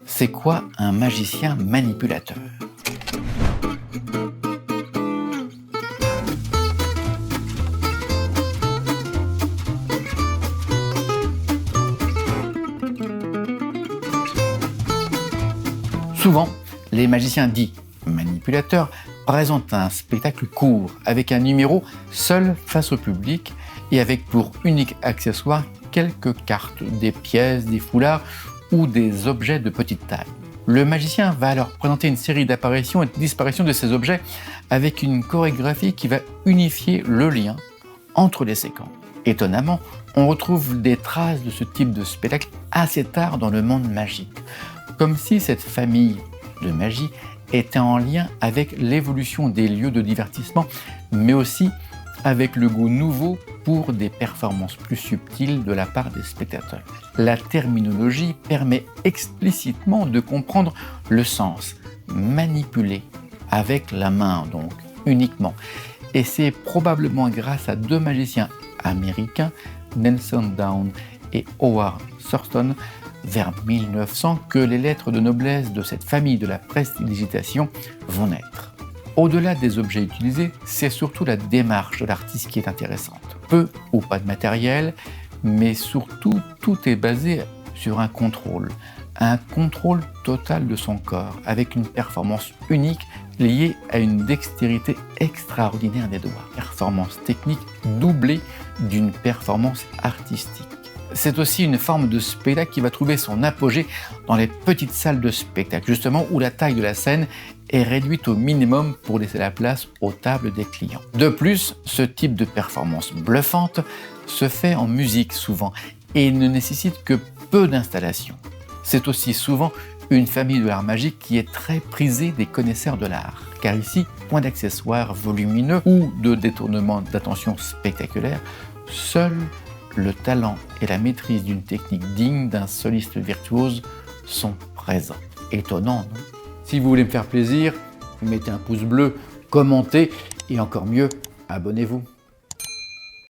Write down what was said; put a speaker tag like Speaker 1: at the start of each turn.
Speaker 1: C'est quoi un magicien manipulateur? Souvent, les magiciens dits manipulateurs présentent un spectacle court, avec un numéro seul face au public et avec pour unique accessoire quelques cartes, des pièces, des foulards ou des objets de petite taille. Le magicien va alors présenter une série d'apparitions et de disparitions de ces objets avec une chorégraphie qui va unifier le lien entre les séquences. Étonnamment, on retrouve des traces de ce type de spectacle assez tard dans le monde magique, comme si cette famille de magie était en lien avec l'évolution des lieux de divertissement, mais aussi avec le goût nouveau pour des performances plus subtiles de la part des spectateurs. La terminologie permet explicitement de comprendre le sens, manipuler avec la main donc, uniquement. Et c'est probablement grâce à deux magiciens américains, Nelson Down et Howard Thurston, vers 1900, que les lettres de noblesse de cette famille de la prestidigitation vont naître. Au-delà des objets utilisés, c'est surtout la démarche de l'artiste qui est intéressante. Peu ou pas de matériel, mais surtout tout est basé sur un contrôle total de son corps, avec une performance unique liée à une dextérité extraordinaire des doigts. Performance technique doublée d'une performance artistique. C'est aussi une forme de spectacle qui va trouver son apogée dans les petites salles de spectacle, justement où la taille de la scène est réduite au minimum pour laisser la place aux tables des clients. De plus, ce type de performance bluffante se fait en musique souvent et ne nécessite que peu d'installations. C'est aussi souvent une famille de l'art magique qui est très prisée des connaisseurs de l'art, car ici, point d'accessoires volumineux ou de détournement d'attention spectaculaire, seul le talent et la maîtrise d'une technique digne d'un soliste virtuose sont présents. Étonnant, non? Si vous voulez me faire plaisir, mettez un pouce bleu, commentez et encore mieux, abonnez-vous.